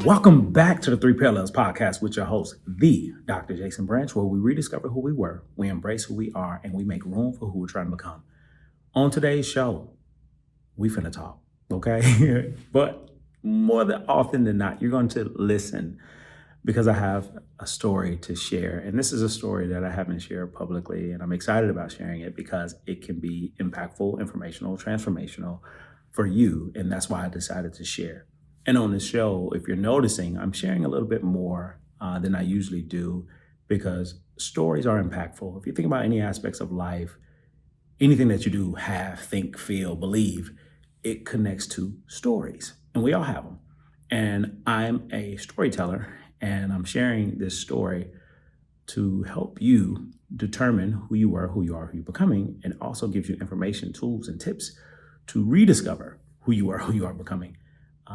Welcome back to the Three Parallels Podcast with your host, the Dr. Jason Branch, where we rediscover who we were, we embrace who we are, and we make room for who we're trying to become. On today's show, we finna talk, okay? But more than often than not, you're going to listen because I have a story to share. And this is a story that I haven't shared publicly, and I'm excited about sharing it because it can be impactful, informational, transformational for you. And that's why I decided to share. And on this show, if you're noticing, I'm sharing a little bit more than I usually do because stories are impactful. If you think about any aspects of life, anything that you do, have, think, feel, believe, it connects to stories. And we all have them. And I'm a storyteller, and I'm sharing this story to help you determine who you were, who you are, who you're becoming, and also gives you information, tools, and tips to rediscover who you are, who you are becoming.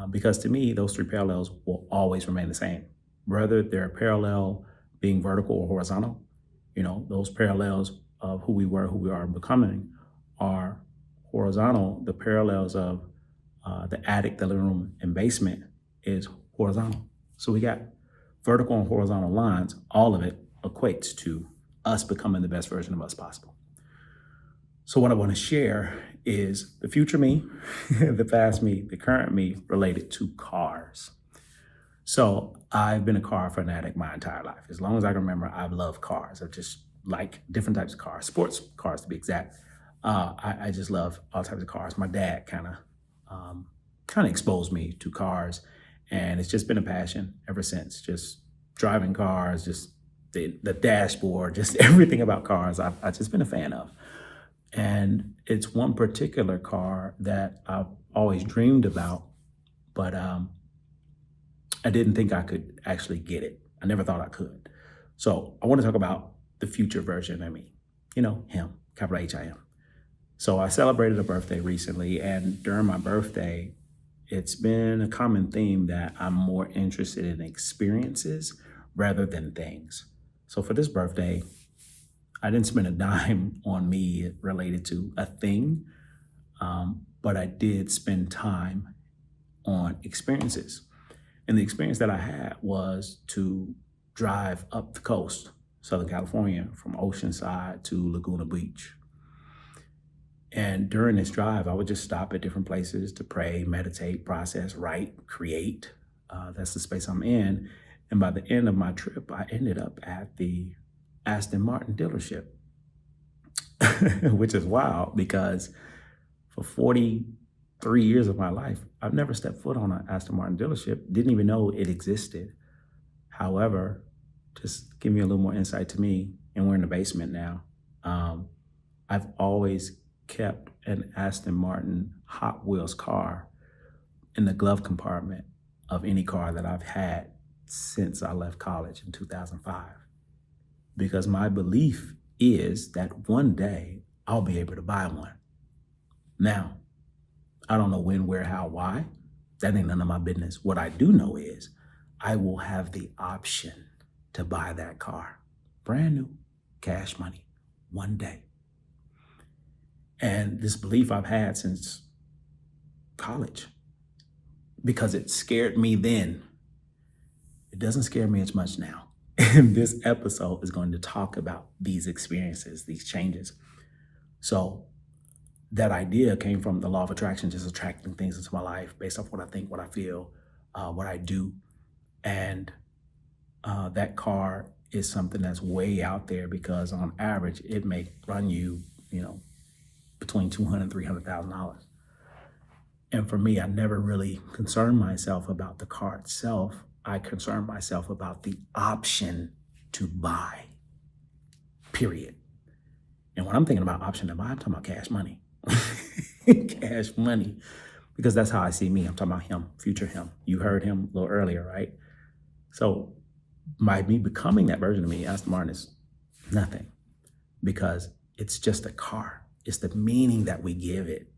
Because to me, those three parallels will always remain the same. Whether they're parallel being vertical or horizontal, those parallels of who we were, who we are becoming are horizontal. The parallels of the attic, the living room, and basement is horizontal. So we got vertical and horizontal lines. All of it equates to us becoming the best version of us possible. So what I want to share is the future me, the past me, the current me related to cars. So I've been a car fanatic my entire life. As long as I can remember, I've loved cars. I just like different types of cars, sports cars to be exact. I just love all types of cars. My dad kind of exposed me to cars, and it's just been a passion ever since. Just driving cars, just the dashboard, just everything about cars. I've just been a fan of. And it's one particular car that I've always dreamed about, but I didn't think I could actually get it. I never thought I could. So I want to talk about the future version of me, him, capital H-I-M. So I celebrated a birthday recently, and during my birthday, it's been a common theme that I'm more interested in experiences rather than things. So for this birthday, I didn't spend a dime on me related to a thing, but I did spend time on experiences. And the experience that I had was to drive up the coast, Southern California, from Oceanside to Laguna Beach. And during this drive, I would just stop at different places to pray, meditate, process, write, create. That's the space I'm in. And by the end of my trip, I ended up at the Aston Martin dealership, which is wild because for 43 years of my life, I've never stepped foot on an Aston Martin dealership, didn't even know it existed. However, just give me a little more insight to me, and we're in the basement now. I've always kept an Aston Martin Hot Wheels car in the glove compartment of any car that I've had since I left college in 2005. Because my belief is that one day I'll be able to buy one. Now, I don't know when, where, how, why. That ain't none of my business. What I do know is I will have the option to buy that car. Brand new, cash money, one day. And this belief I've had since college, because it scared me then. It doesn't scare me as much now. And this episode is going to talk about these experiences, these changes. So that idea came from the law of attraction, just attracting things into my life based off what I think, what I feel, what I do. And that car is something that's way out there because on average, it may run you, between $200,000 and $300,000. And for me, I never really concerned myself about the car itself. I concern myself about the option to buy, period. And when I'm thinking about option to buy, I'm talking about cash money. Cash money, because that's how I see me. I'm talking about him, future him. You heard him a little earlier, right? So by me becoming that version of me, Aston Martin is nothing because it's just a car. It's the meaning that we give it.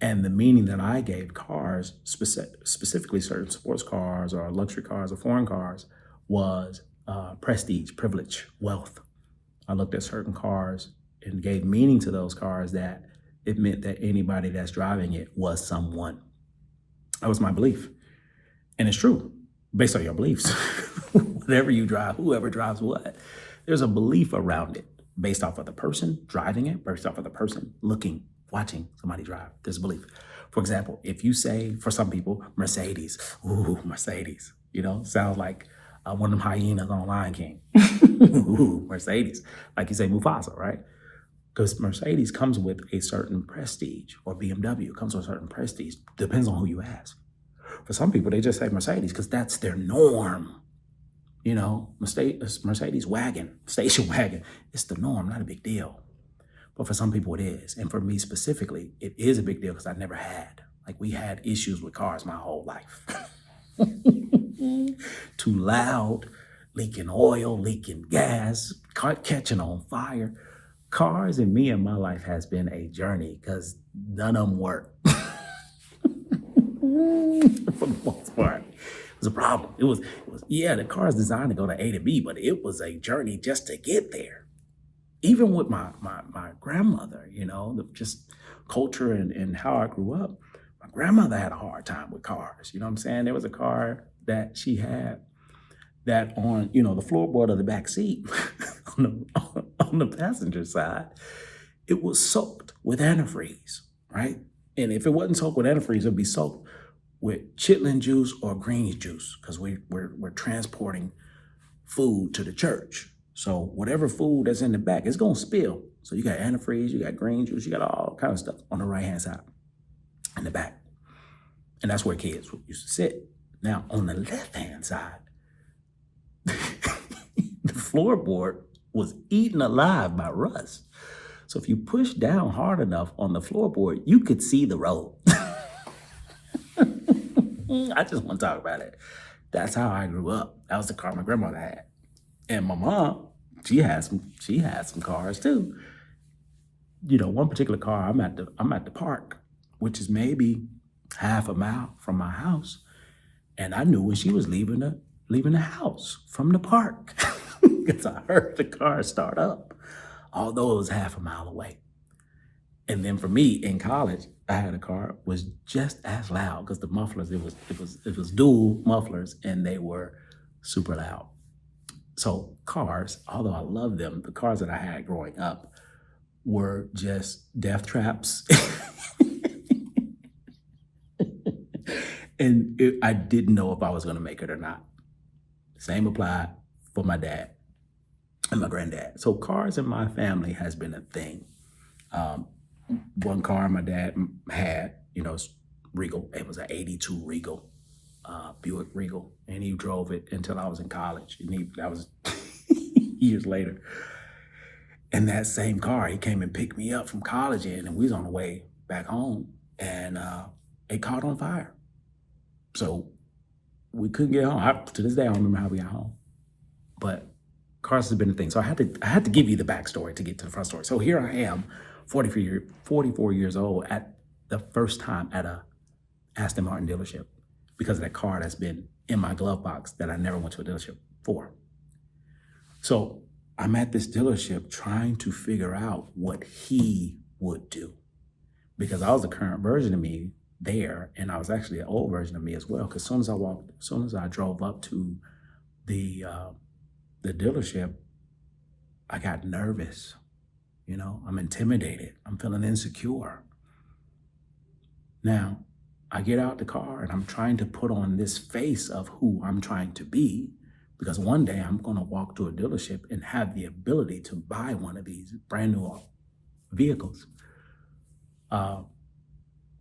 And the meaning that I gave cars, specifically certain sports cars or luxury cars or foreign cars, was prestige, privilege, wealth. I looked at certain cars and gave meaning to those cars that it meant that anybody that's driving it was someone. That was my belief. And it's true based on your beliefs. Whatever you drive, whoever drives what, there's a belief around it based off of the person driving it, based off of the person looking, watching somebody drive. There's a belief. For example, if you say, for some people, Mercedes, ooh, Mercedes, sounds like one of them hyenas on Lion King. Ooh, Mercedes. Like you say, Mufasa, right? Because Mercedes comes with a certain prestige, or BMW comes with a certain prestige. Depends on who you ask. For some people, they just say Mercedes because that's their norm. Mercedes wagon, station wagon, it's the norm, not a big deal. But for some people, it is. And for me specifically, it is a big deal because I never had. Like, we had issues with cars my whole life. Too loud, leaking oil, leaking gas, catching on fire. Cars and me in my life has been a journey because none of them work. For the most part, it was a problem. It was, yeah, the car is designed to go to A to B, but it was a journey just to get there. Even with my grandmother, just culture and how I grew up, my grandmother had a hard time with cars. You know what I'm saying? There was a car that she had that on, the floorboard of the back seat on the passenger side, it was soaked with antifreeze, right? And if it wasn't soaked with antifreeze, it'd be soaked with chitlin juice or green juice because we're transporting food to the church. So whatever food that's in the back, it's gonna spill. So you got antifreeze, you got green juice, you got all kind of stuff on the right-hand side in the back. And that's where kids used to sit. Now on the left-hand side, the floorboard was eaten alive by rust. So if you push down hard enough on the floorboard, you could see the road. I just want to talk about it. That's how I grew up. That was the car my grandmother had. And my mom, she had some cars too. One particular car, I'm at the park, which is maybe half a mile from my house. And I knew when she was leaving the house from the park because I heard the car start up, although it was half a mile away. And then for me in college, I had a car was just as loud because the mufflers, it was dual mufflers and they were super loud. So cars, although I love them, the cars that I had growing up were just death traps. And I didn't know if I was going to make it or not. Same applied for my dad and my granddad. So cars in my family has been a thing. One car my dad had, it's Regal. It was an 82 Regal, Buick Regal. And he drove it until I was in college. And that was years later. And that same car, he came and picked me up from college and we was on the way back home and it caught on fire. So we couldn't get home. To this day, I don't remember how we got home. But cars has been a thing. So I had to give you the backstory to get to the front story. So here I am, 44 years old at the first time at a Aston Martin dealership because of that car that's been in my glove box that I never went to a dealership for. So I'm at this dealership trying to figure out what he would do because I was the current version of me there, and I was actually an old version of me as well. Because as soon as I drove up to the dealership, I got nervous. I'm intimidated. I'm feeling insecure. Now, I get out the car and I'm trying to put on this face of who I'm trying to be because one day I'm going to walk to a dealership and have the ability to buy one of these brand new vehicles. But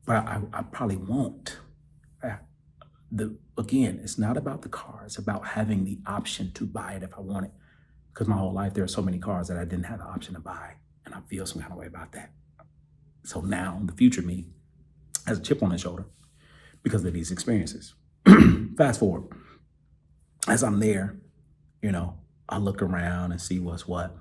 I probably won't. Again, it's not about the car. It's about having the option to buy it if I want it. Because my whole life, there are so many cars that I didn't have the option to buy. And I feel some kind of way about that. So now, the future me has a chip on his shoulder because of these experiences. Fast forward. As I'm there, I look around and see what's what.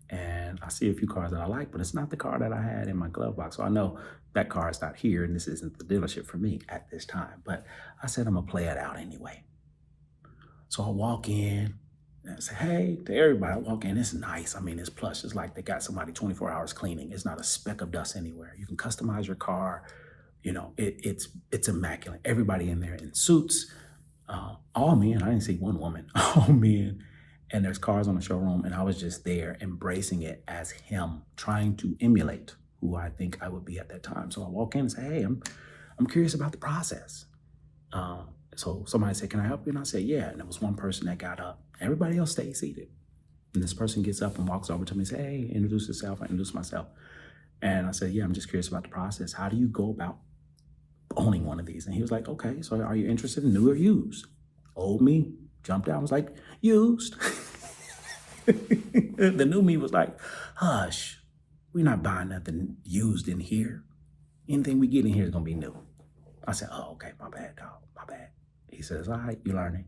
And I see a few cars that I like, but it's not the car that I had in my glove box. So I know that car is not here and this isn't the dealership for me at this time. But I said I'm gonna play it out anyway. So I walk in and I say, hey, to everybody. I walk in, it's nice. I mean, it's plush. It's like they got somebody 24 hours cleaning. It's not a speck of dust anywhere. You can customize your car. It's immaculate. Everybody in there in suits. all men. I didn't see one woman, all men. And there's cars on the showroom, and I was just there embracing it as him, trying to emulate who I think I would be at that time. So I walk in and say, "Hey, I'm curious about the process." So somebody said, "Can I help you?" And I said, "Yeah." And there was one person that got up. Everybody else stayed seated. And this person gets up and walks over to me and says, "Hey, introduce yourself." I introduce myself. And I said, "Yeah, I'm just curious about the process. How do you go about owning one of these?" And he was like, "Okay, so are you interested in new or used?" Old me jumped out, was like, "Used." The new me was like, "Hush, we're not buying nothing used in here. Anything we get in here is gonna be new." I said, "Oh, okay, my bad, dog, my bad." He says, "All right, you're learning."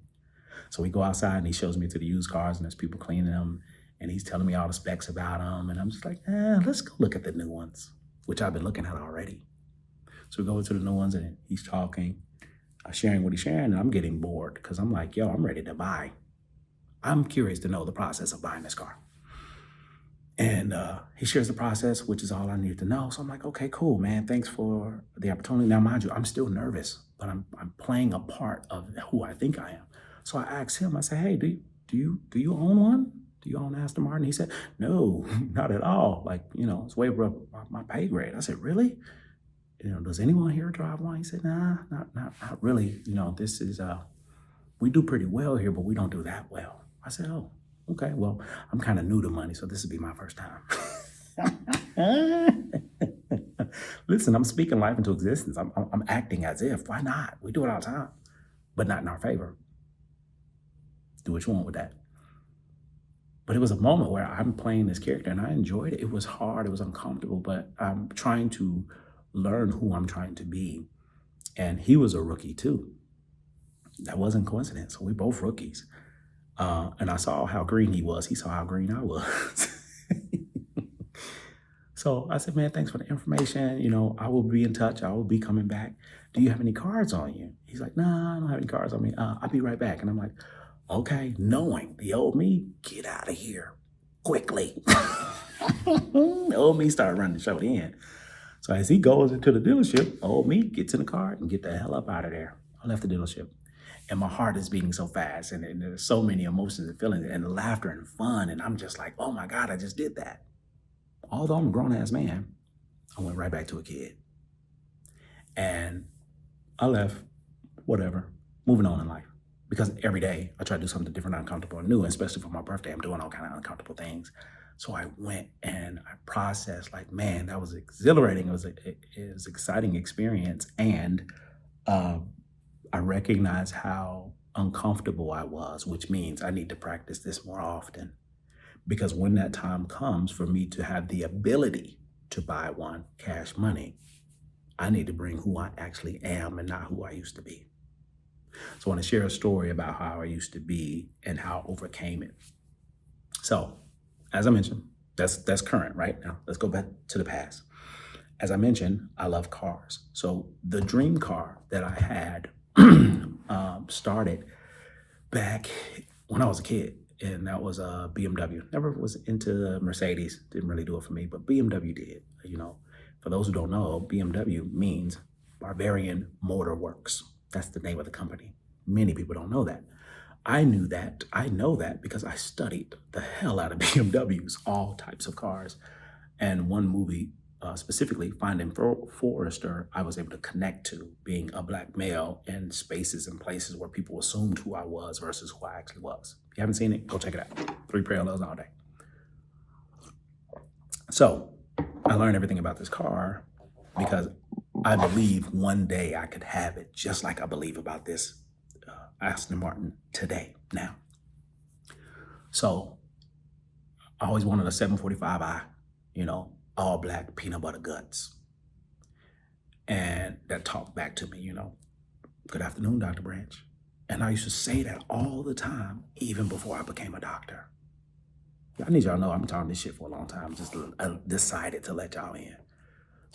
So we go outside and he shows me to the used cars and there's people cleaning them and he's telling me all the specs about them. And I'm just like, let's go look at the new ones, which I've been looking at already. So we go to the new ones and he's talking, sharing what he's sharing, and I'm getting bored because I'm like, yo, I'm ready to buy. I'm curious to know the process of buying this car. And he shares the process, which is all I need to know. So I'm like, okay, cool, man. Thanks for the opportunity. Now, mind you, I'm still nervous, but I'm playing a part of who I think I am. So I asked him, I said, "Hey, do you own one? Do you own Aston Martin?" He said, "No, not at all. Like, it's way above my pay grade." I said, "Really? Does anyone here drive one?" He said, "Nah, not really. This is we do pretty well here, but we don't do that well." I said, "Oh, okay. Well, I'm kind of new to money, so this will be my first time." Listen, I'm speaking life into existence. I'm acting as if. Why not? We do it all the time, but not in our favor. Do what you want with that. But it was a moment where I'm playing this character and I enjoyed it. It was hard, it was uncomfortable, but I'm trying to learn who I'm trying to be. And he was a rookie too. That wasn't coincidence. We both rookies. And I saw how green he was. He saw how green I was. So I said, "Man, thanks for the information. I will be in touch. I will be coming back. Do you have any cards on you?" He's like, "Nah, I don't have any cards on me. I'll be right back." And I'm like, okay, knowing the old me, get out of here quickly. The old me started running the show in. So as he goes into the dealership, old me gets in the car and get the hell up out of there. I left the dealership. And my heart is beating so fast, and there's so many emotions and feelings and laughter and fun. And I'm just like, oh my God, I just did that. Although I'm a grown ass man, I went right back to a kid. And I left, whatever, moving on in life. Because every day I try to do something different, uncomfortable, and new, and especially for my birthday, I'm doing all kind of uncomfortable things. So I went and I processed, like, man, that was exhilarating. It was an exciting experience. And I recognized how uncomfortable I was, which means I need to practice this more often. Because when that time comes for me to have the ability to buy one cash money, I need to bring who I actually am and not who I used to be. So I want to share a story about how I used to be and how I overcame it. So, as I mentioned, that's current, right? Now, let's go back to the past. As I mentioned, I love cars. So the dream car that I had started back when I was a kid, and that was a BMW. Never was into Mercedes, didn't really do it for me, but BMW did. For those who don't know, BMW means Bavarian Motor Works. That's the name of the company. Many people don't know that. I knew that. I know that because I studied the hell out of BMWs, all types of cars. And one movie, specifically Finding Forrester, I was able to connect to, being a Black male in spaces and places where people assumed who I was versus who I actually was. If you haven't seen it, go check it out. 3 parallels all day. So I learned everything about this car because I believe one day I could have it, just like I believe about this Aston Martin today, now. So I always wanted a 745i, all black peanut butter guts. And that talked back to me, "Good afternoon, Dr. Branch." And I used to say that all the time, even before I became a doctor. I need y'all to know I've been talking this shit for a long time. Just decided to let y'all in.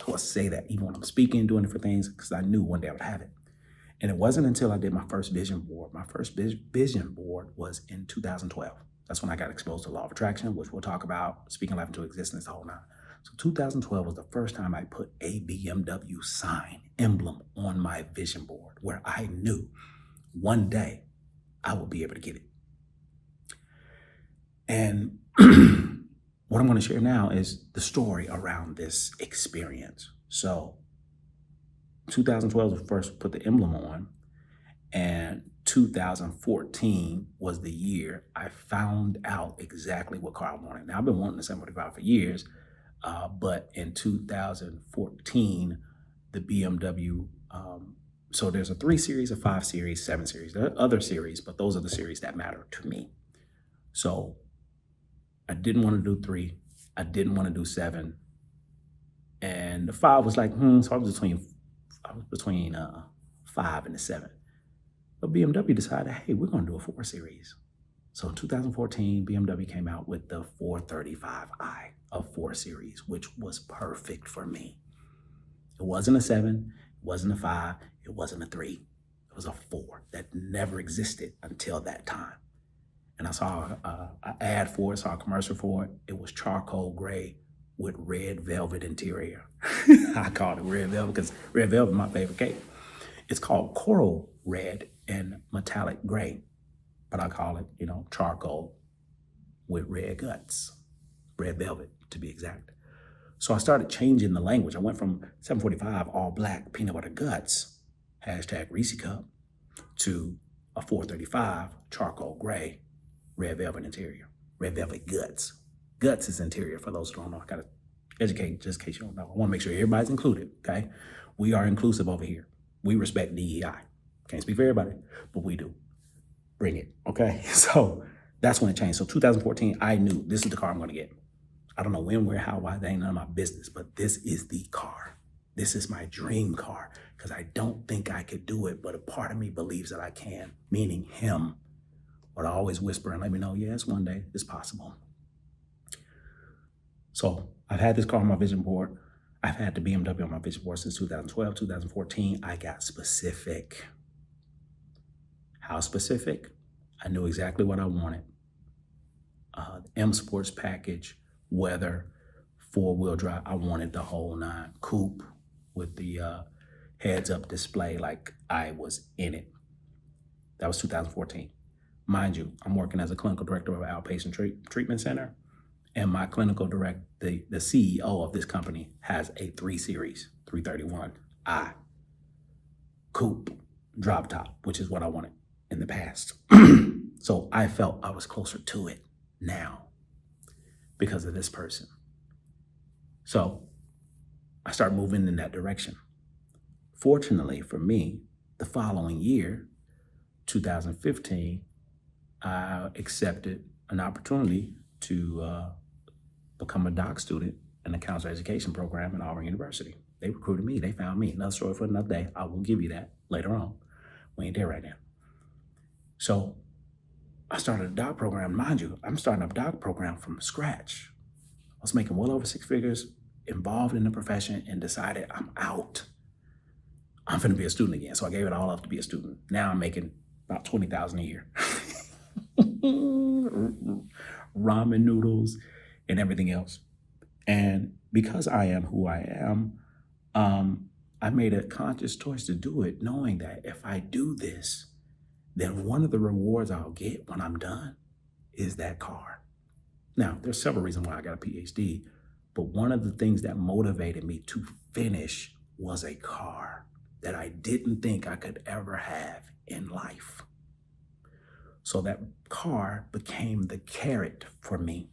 So I say that even when I'm speaking, doing different things, because I knew one day I would have it. And it wasn't until I did my first vision board. My first vision board was in 2012. That's when I got exposed to law of attraction, which we'll talk about, speaking life into existence, the whole nine. So 2012 was the first time I put a BMW sign, emblem on my vision board, where I knew one day I will be able to get it. And what I'm going to share now is the story around this experience. So 2012 was first put the emblem on, and 2014 was the year I found out exactly what car I wanted. Now, I've been wanting the 745 for years, but in 2014, the BMW, so there's a 3 Series, a 5 Series, 7 Series. There are other series, but those are the series that matter to me. So I didn't want to do 3. I didn't want to do 7. And the 5 was like, so I was between 5 and the 7. But BMW decided, hey, we're going to do a 4 Series. So in 2014, BMW came out with the 435i of 4 Series, which was perfect for me. It wasn't a 7, it wasn't a 5, it wasn't a 3. It was a 4 that never existed until that time. And I saw an ad for it, saw a commercial for it. It was charcoal gray with red velvet interior. I called it red velvet because red velvet is my favorite cake. It's called coral red and metallic gray, but I call it, charcoal with red guts, red velvet to be exact. So I started changing the language. I went from 745 all black peanut butter guts, hashtag Reese Cup, to a 435 charcoal gray, red velvet interior, red velvet guts. Guts is interior for those who don't know. I gotta educate just in case you don't know. I wanna make sure everybody's included, okay? We are inclusive over here. We respect DEI. Can't speak for everybody, but we do. Bring it, okay? So that's when it changed. So 2014, I knew this is the car I'm gonna get. I don't know when, where, how, why, that ain't none of my business, but this is the car. This is my dream car because I don't think I could do it, but a part of me believes that I can, meaning him. But I always whisper and let me know, yes, one day it's possible. So I've had this car on my vision board. I've had the BMW on my vision board since 2012, 2014. I got specific. How specific? I knew exactly what I wanted. The M Sports package, weather, 4-wheel drive. I wanted the whole 9. Coupe with the heads-up display like I was in it. That was 2014. Mind you, I'm working as a clinical director of an outpatient treatment center, and my clinical director, the CEO of this company, has a 3 Series, 331i, coupe, drop top, which is what I wanted in the past. So I felt I was closer to it now because of this person. So I started moving in that direction. Fortunately for me, the following year, 2015, I accepted an opportunity to become a doc student in the counselor education program at Auburn University. They recruited me. They found me. Another story for another day. I will give you that later on. We ain't there right now. So I started a doc program. Mind you, I'm starting a doc program from scratch. I was making well over 6 figures, involved in the profession, and decided I'm out. I'm finna be a student again. So I gave it all up to be a student. Now I'm making about $20,000 a year. Ramen noodles and everything else. And because I am who I am, I made a conscious choice to do it, knowing that if I do this, then one of the rewards I'll get when I'm done is that car. Now, there's several reasons why I got a PhD, but one of the things that motivated me to finish was a car that I didn't think I could ever have in life. So that car became the carrot for me.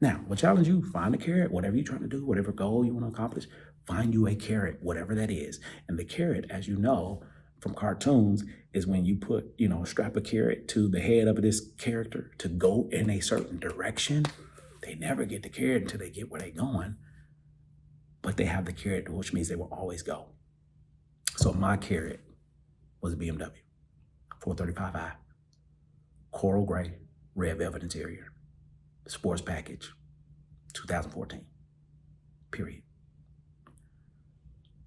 Now, we'll challenge you, find a carrot, whatever you're trying to do, whatever goal you want to accomplish, find you a carrot, whatever that is. And the carrot, as you know from cartoons, is when you put, strap a carrot to the head of this character to go in a certain direction. They never get the carrot until they get where they're going, but they have the carrot, which means they will always go. So my carrot was a BMW 435i, coral gray, red velvet interior, sports package, 2014, period.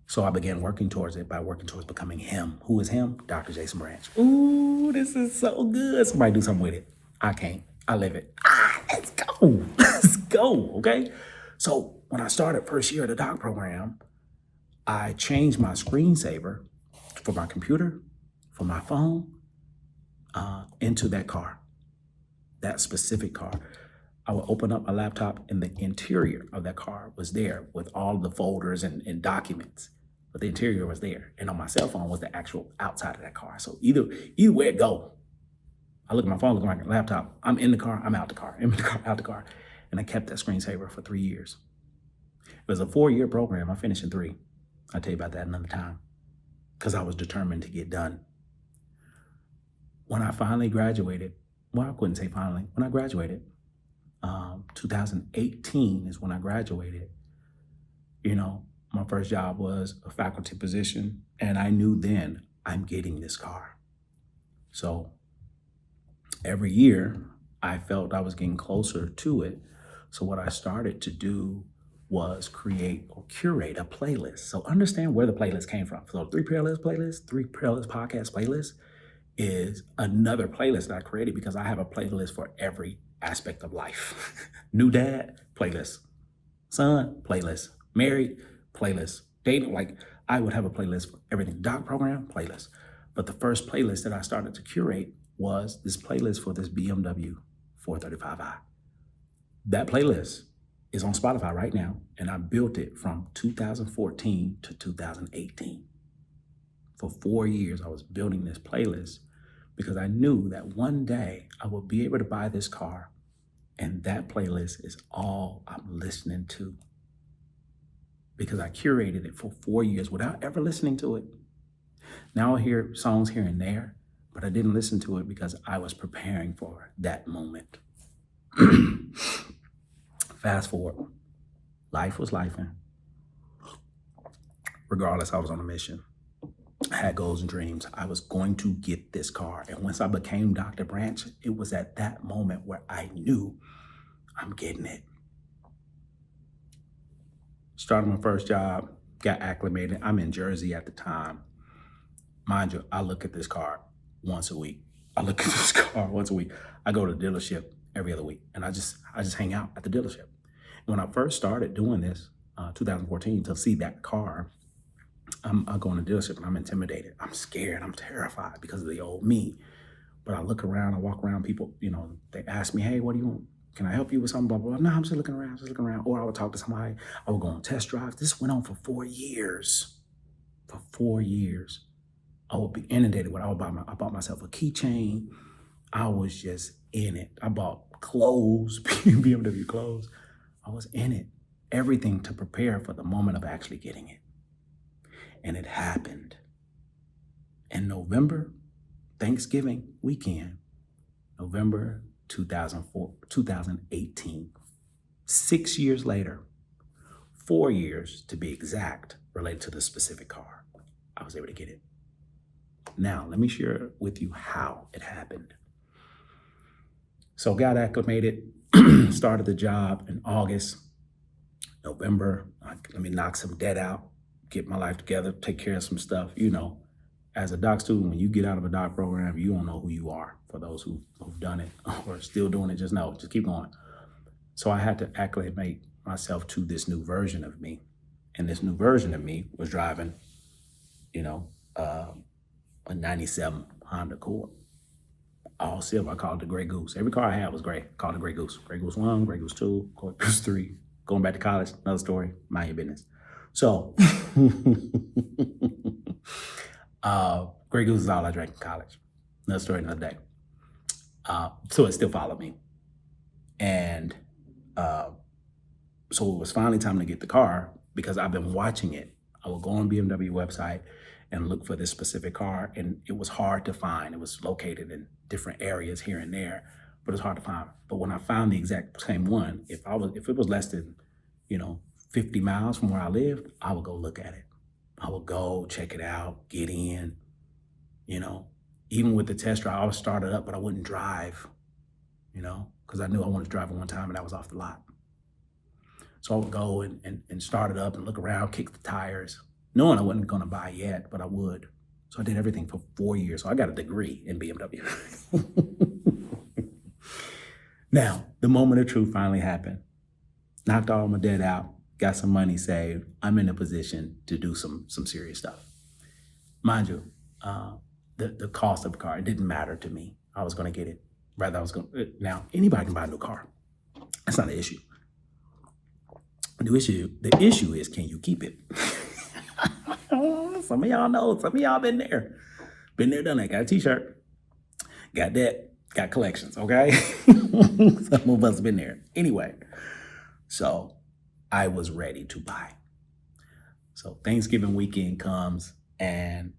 So I began working towards it by working towards becoming him. Who is him? Dr. Jason Branch. Ooh, this is so good. Somebody do something with it. I can't. I live it. Let's go. Let's go, okay? So when I started first year of the doc program, I changed my screensaver for my computer, for my phone, into that car, that specific car. I would open up my laptop and the interior of that car was there with all the folders and documents, but the interior was there. And on my cell phone was the actual outside of that car. So either way it go, I look at my phone, look at my laptop, I'm in the car, I'm out the car, in the car, out the car. And I kept that screensaver for 3 years. It was a 4-year program. I finished in 3. I'll tell you about that another time because I was determined to get done. When I finally graduated, well, I couldn't say finally, when I graduated, 2018 is when I graduated. My first job was a faculty position, and I knew then I'm getting this car. So every year I felt I was getting closer to it. So what I started to do was create or curate a playlist. So understand where the playlist came from. So 3 Peerless playlist, 3 Peerless podcast playlist is another playlist that I created because I have a playlist for every aspect of life. New dad, playlist. Son, playlist. Married, playlist. Dating, like I would have a playlist for everything. Doc program, playlist. But the first playlist that I started to curate was this playlist for this BMW 435i. That playlist is on Spotify right now, and I built it from 2014 to 2018. For 4 years, I was building this playlist because I knew that one day I would be able to buy this car, and that playlist is all I'm listening to because I curated it for 4 years without ever listening to it. Now I hear songs here and there, but I didn't listen to it because I was preparing for that moment. Fast forward, life was lifing. Regardless, I was on a mission. I had goals and dreams. I was going to get this car. And once I became Dr. Branch, it was at that moment where I knew I'm getting it. Started my first job, got acclimated. I'm in Jersey at the time. Mind you, I look at this car once a week. I go to the dealership every other week, and I just hang out at the dealership. When I first started doing this, 2014, to see that car, I go in the dealership and I'm intimidated. I'm scared. I'm terrified because of the old me. But I look around, I walk around, people, they ask me, hey, what do you want? Can I help you with something? Blah, blah, blah. No, I'm just looking around. Or I would talk to somebody. I would go on test drives. This went on for 4 years. For 4 years. I would be inundated with, I bought myself a keychain. I was just in it. I bought clothes, BMW clothes. I was in it. Everything to prepare for the moment of actually getting it. And it happened. In November, Thanksgiving weekend, November 2018, 6 years later, 4 years to be exact, related to the specific car, I was able to get it. Now, let me share with you how it happened. So got acclimated, started the job in August, November, let me knock some debt out, get my life together, take care of some stuff. As a doc student, when you get out of a doc program, you don't know who you are. For those who've done it or still doing it, just keep going. So I had to acclimate myself to this new version of me. And this new version of me was driving, a 97 Honda Accord. All silver. I called it the Gray Goose. Every car I had was gray. I called it Gray Goose. Gray Goose 1, Gray Goose 2, Gray Goose 3. Going back to college, another story, mind your business. So, Gray Goose is all I drank in college. Another story, another day. So it still followed me. And so it was finally time to get the car because I've been watching it. I would go on BMW website and look for this specific car, and it was hard to find. It was located in different areas here and there, but it's hard to find. But when I found the exact same one, if it was less than, 50 miles from where I lived, I would go look at it. I would go check it out, get in, even with the test drive, I would start it up, but I wouldn't drive, because I knew I wanted to drive it one time and that was off the lot. So I would go and start it up and look around, kick the tires, knowing I wasn't going to buy yet, but I would. So I did everything for 4 years. So I got a degree in BMW. Now, the moment of truth finally happened. Knocked all my debt out, got some money saved. I'm in a position to do some serious stuff. Mind you, the cost of the car, it didn't matter to me. I was going to get it. Rather, I was going to, now anybody can buy a new car. That's not an issue. The issue is, can you keep it? Some of y'all know, some of y'all been there. Been there, done that. Got a t-shirt. Got that. Got collections, okay? Some of us been there. Anyway, so I was ready to buy. So Thanksgiving weekend comes and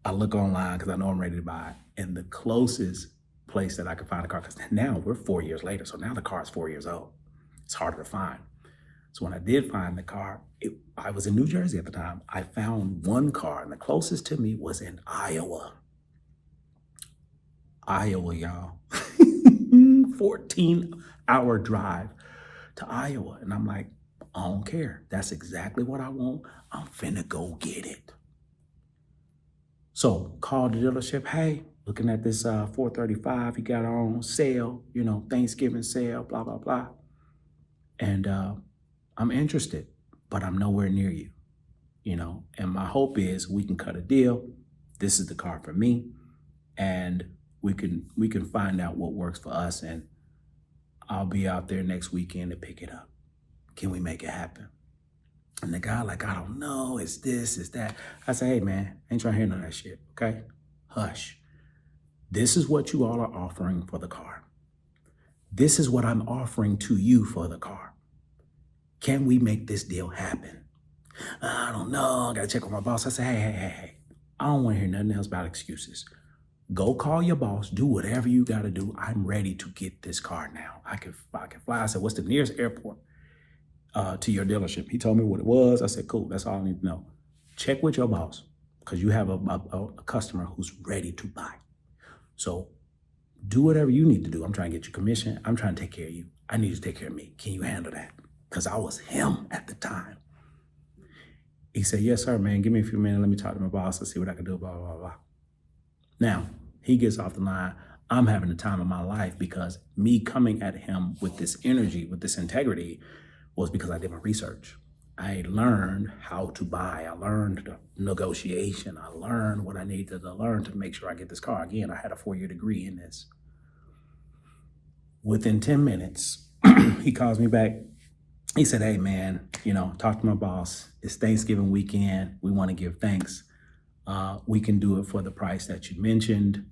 I look online because I know I'm ready to buy. And the closest place that I could find a car, because now we're 4 years later, so now the car is 4 years old. It's harder to find. So when I did find the car, I was in New Jersey at the time. I found one car, and the closest to me was in Iowa. Iowa, y'all. 14-hour drive to Iowa. And I'm like, I don't care. That's exactly what I want. I'm finna go get it. So called the dealership. Hey, looking at this 435 you got on sale, Thanksgiving sale, blah, blah, blah. And I'm interested, but I'm nowhere near you, and my hope is we can cut a deal. This is the car for me, and we can find out what works for us, and I'll be out there next weekend to pick it up. Can we make it happen? And the guy like, I don't know, it's this, it's that. I say, hey man, ain't trying to hear none of that shit, okay? Hush. This is what you all are offering for the car. This is what I'm offering to you for the car. Can we make this deal happen? I don't know. I got to check with my boss. I say, hey. I don't want to hear nothing else about excuses. Go call your boss. Do whatever you got to do. I'm ready to get this car now. I can fly. I said, what's the nearest airport to your dealership? He told me what it was. I said, cool. That's all I need to know. Check with your boss because you have a customer who's ready to buy. So do whatever you need to do. I'm trying to get you commission. I'm trying to take care of you. I need you to take care of me. Can you handle that? Because I was him at the time. He said, yes, sir, man. Give me a few minutes. Let me talk to my boss. Let's see what I can do, blah, blah, blah. Now, he gets off the line. I'm having the time of my life because me coming at him with this energy, with this integrity, was because I did my research. I learned how to buy. I learned the negotiation. I learned what I needed to learn to make sure I get this car. Again, I had a 4-year degree in this. Within 10 minutes, he calls me back. He said, hey, man, talk to my boss. It's Thanksgiving weekend. We want to give thanks. We can do it for the price that you mentioned.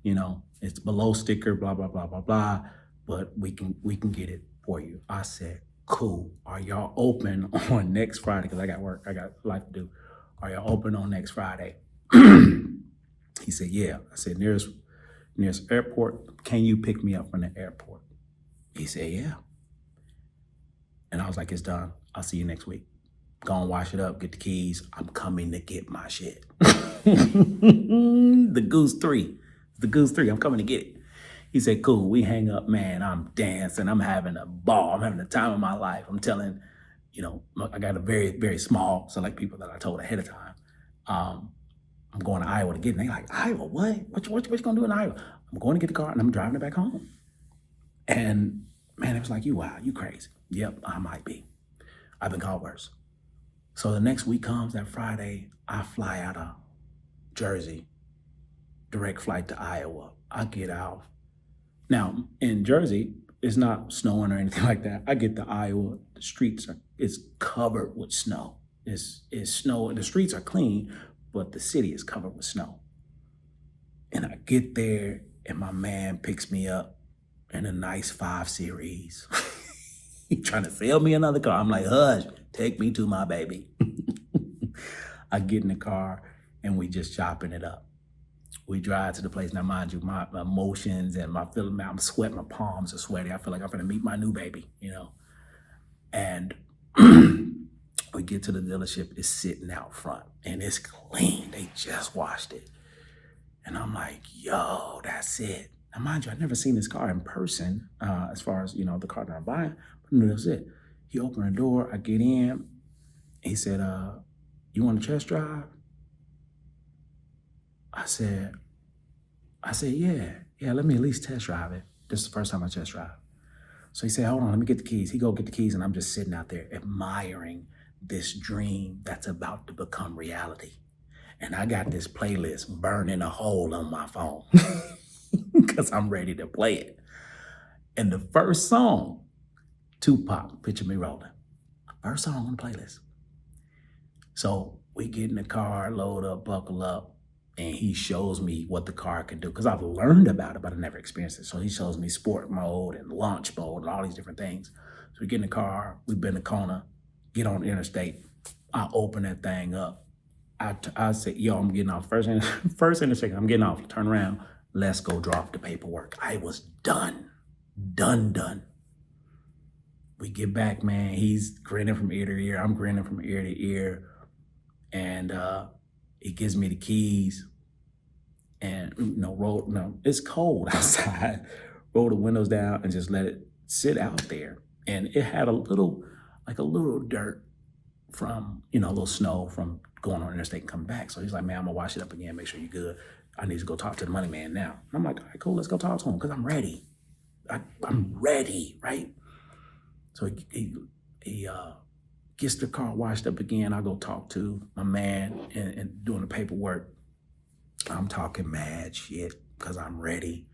It's below sticker, blah, blah, blah, blah, blah. But we can get it for you. I said, cool. Are y'all open on next Friday? Because I got work. I got life to do. Are y'all open on next Friday? He said, yeah. I said, nearest airport. Can you pick me up from the airport? He said, yeah. And I was like, it's done. I'll see you next week. Go and wash it up, get the keys. I'm coming to get my shit. The Goose 3. The Goose 3. I'm coming to get it. He said, cool. We hang up, man. I'm dancing. I'm having a ball. I'm having the time of my life. I'm telling, I got a very, very small select people that I told ahead of time. I'm going to Iowa to get it. And they're like, Iowa, what? What you going to do in Iowa? I'm going to get the car and I'm driving it back home. And man, it was like, you crazy. Yep, I might be. I've been called worse. So the next week comes, that Friday, I fly out of Jersey, direct flight to Iowa. I get out. Now, in Jersey, it's not snowing or anything like that. I get to Iowa, the streets it's covered with snow. It's snow, the streets are clean, but the city is covered with snow. And I get there, and my man picks me up in a nice 5 Series. He trying to sell me another car. I'm like, hush, take me to my baby. I get in the car and we just chopping it up. We drive to the place. Now, mind you, my emotions and my feeling, I'm sweating, my palms are sweaty. I feel like I'm gonna meet my new baby, And we get to the dealership, it's sitting out front and it's clean. They just washed it. And I'm like, yo, that's it. Now, mind you, I've never seen this car in person as far as, the car that I'm buying. But that's it. He opened the door. I get in. He said, you want to test drive? I said, yeah, let me at least test drive it. This is the first time I test drive. So he said, hold on, let me get the keys. He go get the keys, and I'm just sitting out there admiring this dream that's about to become reality. And I got this playlist burning a hole on my phone. because I'm ready to play it. And the first song, Tupac, Picture Me Rolling. First song on the playlist. So we get in the car, load up, buckle up, and he shows me what the car can do. Because I've learned about it, but I never experienced it. So he shows me sport mode and launch mode and all these different things. So we get in the car, we bend the corner, get on the interstate. I open that thing up. I say, yo, I'm getting off. First intersection, I'm getting off. Turn around. Let's go drop the paperwork. I was done. Done. We get back, man. He's grinning from ear to ear. I'm grinning from ear to ear. And he gives me the keys. And, it's cold outside. Roll the windows down and just let it sit out there. And it had a little dirt from, a little snow from going on interstate and coming back. So he's like, man, I'm gonna wash it up again, make sure you're good. I need to go talk to the money man now. And I'm like, all right, cool, let's go talk to him because I'm ready. I'm ready, right? So he gets the car washed up again. I go talk to my man and doing the paperwork. I'm talking mad shit because I'm ready.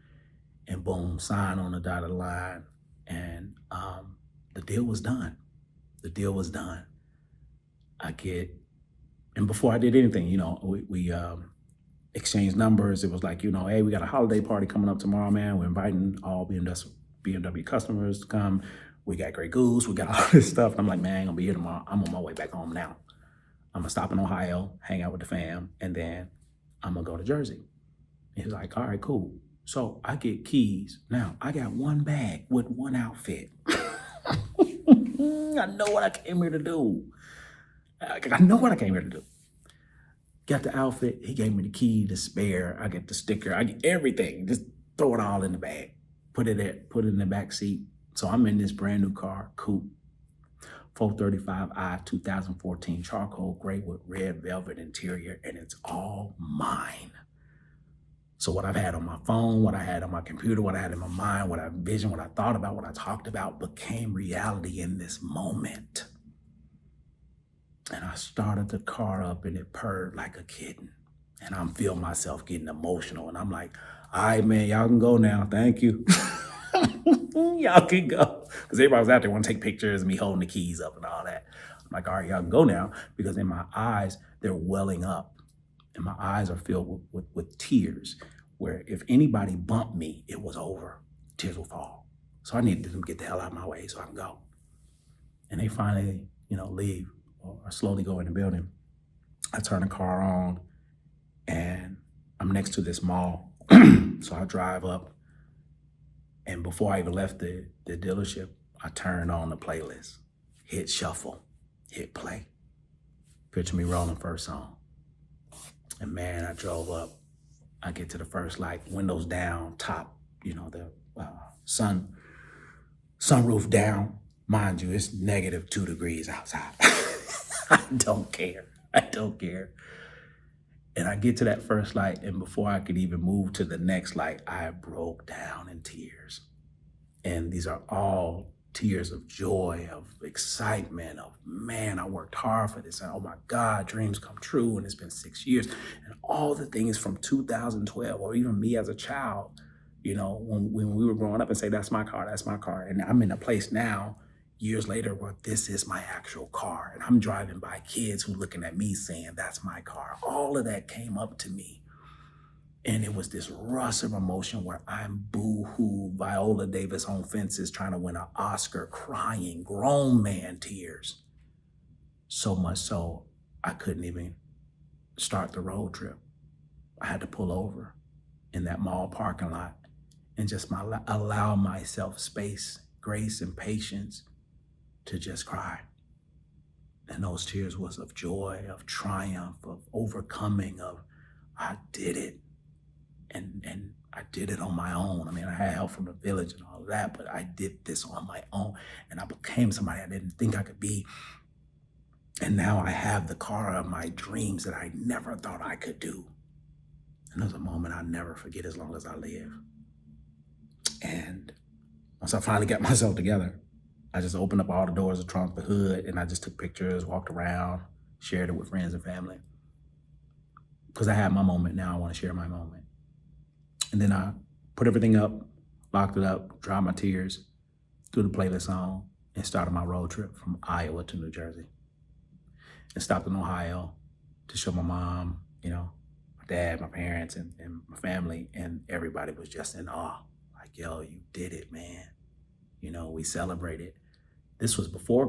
And boom, sign on the dotted line. And the deal was done. And before I did anything, we exchanged numbers. It was like, hey, we got a holiday party coming up tomorrow, man. We're inviting all BMW customers to come. We got Grey Goose. We got all this stuff. And I'm like, man, I ain't gonna be here tomorrow. I'm on my way back home now. I'm gonna stop in Ohio, hang out with the fam, and then I'm gonna go to Jersey. And he's like, all right, cool. So I get keys. Now I got one bag with one outfit. I know what I came here to do. Got the outfit. He gave me the key, the spare. I get the sticker. I get everything. Just throw it all in the bag. Put it in the back seat. So I'm in this brand new car, coupe, 435i 2014 charcoal gray with red velvet interior, and it's all mine. So what I've had on my phone, what I had on my computer, what I had in my mind, what I envisioned, what I thought about, what I talked about became reality in this moment. And I started the car up and it purred like a kitten. And I'm feeling myself getting emotional. And I'm like, all right, man, y'all can go now. Thank you. Y'all can go. Because everybody was out there wanting to take pictures of me holding the keys up and all that. I'm like, all right, y'all can go now. Because in my eyes, they're welling up. And my eyes are filled with tears. Where if anybody bumped me, it was over. Tears will fall. So I needed them to get the hell out of my way so I can go. And they finally, leave or slowly go in the building. I turn the car on and I'm next to this mall. So I drive up. And before I even left the dealership, I turned on the playlist, hit shuffle, hit play. Picture Me Rolling, first song. And man, I drove up. I get to the first light, windows down, top, the sunroof down. Mind you, it's -2 degrees outside. I don't care. And I get to that first light, and before I could even move to the next light, I broke down in tears. And these are all tears of joy, of excitement, of, man, I worked hard for this. And oh my God, dreams come true. And it's been 6 years. And all the things from 2012, or even me as a child, when we were growing up and say, that's my car. And I'm in a place now, years later, where this is my actual car. And I'm driving by kids who looking at me saying, that's my car. All of that came up to me. And it was this rush of emotion where I'm boo-hoo, Viola Davis on Fences trying to win an Oscar, crying, grown man tears. So much so, I couldn't even start the road trip. I had to pull over in that mall parking lot and just allow myself space, grace, and patience to just cry. And those tears was of joy, of triumph, of overcoming, of I did it. And I did it on my own. I mean, I had help from the village and all of that, but I did this on my own. And I became somebody I didn't think I could be. And now I have the car of my dreams that I never thought I could do. And there's a moment I'll never forget as long as I live. And once I finally got myself together, I just opened up all the doors, the trunk, the hood, and I just took pictures, walked around, shared it with friends and family. Because I had my moment now, I want to share my moment. And then I put everything up, locked it up, dried my tears, threw the playlist on, and started my road trip from Iowa to New Jersey. And stopped in Ohio to show my mom, my dad, my parents, and my family, and everybody was just in awe. Like, yo, you did it, man. We celebrated. This was before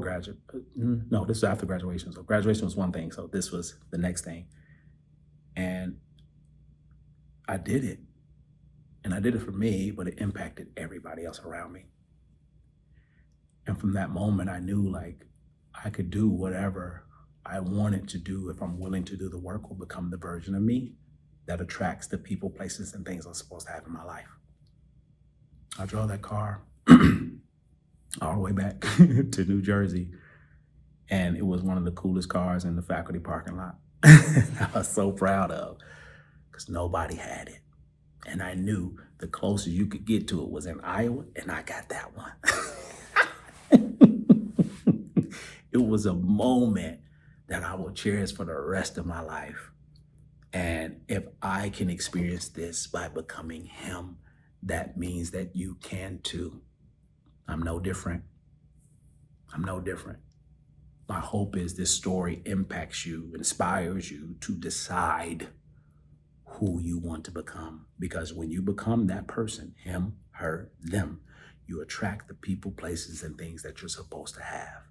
no, this was after graduation. So graduation was one thing. So this was the next thing. And I did it. And I did it for me, but it impacted everybody else around me. And from that moment, I knew like I could do whatever I wanted to do if I'm willing to do the work or become the version of me that attracts the people, places, and things I'm supposed to have in my life. I drove that car all the way back to New Jersey, and it was one of the coolest cars in the faculty parking lot. I was so proud of, because nobody had it. And I knew the closest you could get to it was in Iowa, and I got that one. It was a moment that I will cherish for the rest of my life. And if I can experience this by becoming him, that means that you can too. I'm no different. I'm no different. My hope is this story impacts you, inspires you to decide who you want to become. Because when you become that person, him, her, them, you attract the people, places, and things that you're supposed to have.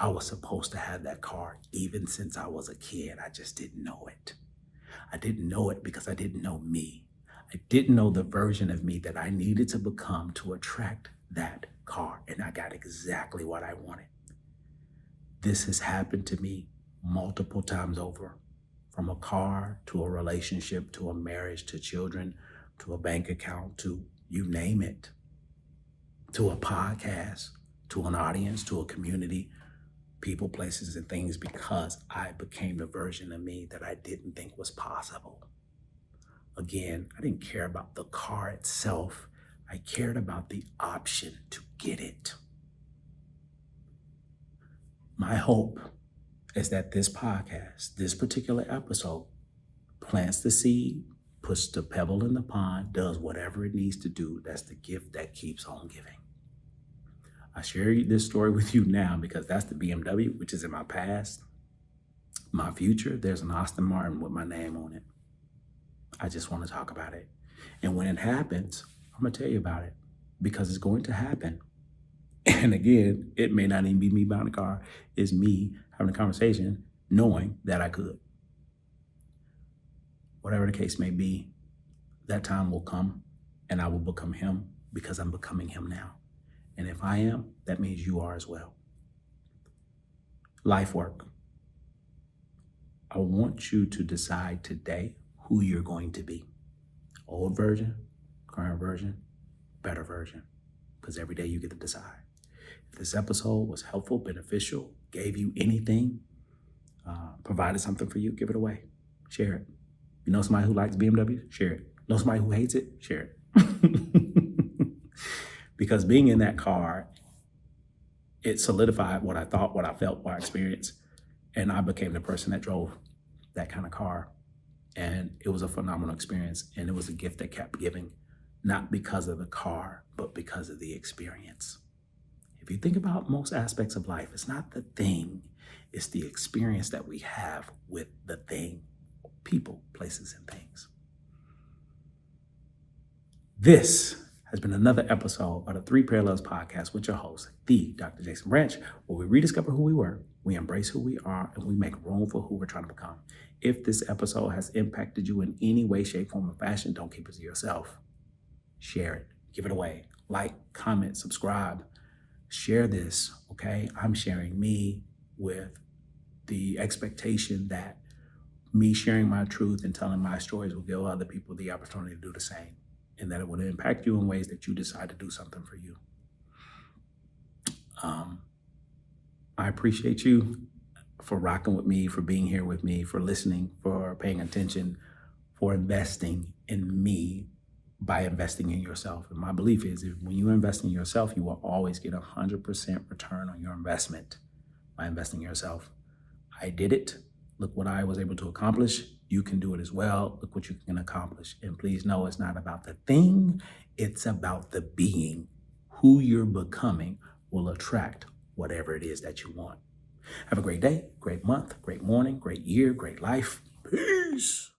I was supposed to have that car even since I was a kid. I just didn't know it. I didn't know it because I didn't know me. I didn't know the version of me that I needed to become to attract that car. And I got exactly what I wanted. This has happened to me multiple times over, from a car to a relationship to a marriage to children to a bank account to you name it, to a podcast, to an audience, to a community, people, places, and things, because I became the version of me that I didn't think was possible. Again, I didn't care about the car itself. I cared about the option to get it. My hope is that this podcast, this particular episode, plants the seed, puts the pebble in the pond, does whatever it needs to do. That's the gift that keeps on giving. I share this story with you now because that's the BMW, which is in my past. My future, there's an Aston Martin with my name on it. I just want to talk about it. And when it happens, I'm going to tell you about it, because it's going to happen. And again, it may not even be me buying a car. It's me having a conversation, knowing that I could. Whatever the case may be, that time will come and I will become him, because I'm becoming him now. And if I am, that means you are as well. Life work. I want you to decide today who you're going to be. Old version, current version, better version. Because every day you get to decide. If this episode was helpful, beneficial, gave you anything, provided something for you, give it away. Share it. You know somebody who likes BMW? Share it. Know somebody who hates it? Share it. Because being in that car, it solidified what I thought, what I felt, what I experienced. And I became the person that drove that kind of car. And it was a phenomenal experience. And it was a gift that kept giving, not because of the car, but because of the experience. If you think about most aspects of life, it's not the thing, it's the experience that we have with the thing, people, places, and things. This has been another episode of the Three Parallels Podcast with your host, the Dr. Jason Branch, where we rediscover who we were, we embrace who we are, and we make room for who we're trying to become. If this episode has impacted you in any way, shape, form, or fashion, don't keep it to yourself. Share it. Give it away. Like, comment, subscribe. Share this, okay? I'm sharing me with the expectation that me sharing my truth and telling my stories will give other people the opportunity to do the same, and that it will impact you in ways that you decide to do something for you. I appreciate you for rocking with me, for being here with me, for listening, for paying attention, for investing in me by investing in yourself. And my belief is that when you invest in yourself, you will always get 100% return on your investment by investing in yourself. I did it. Look what I was able to accomplish. You can do it as well. Look what you can accomplish. And please know it's not about the thing, it's about the being. Who you're becoming will attract whatever it is that you want. Have a great day, great month, great morning, great year, great life. Peace.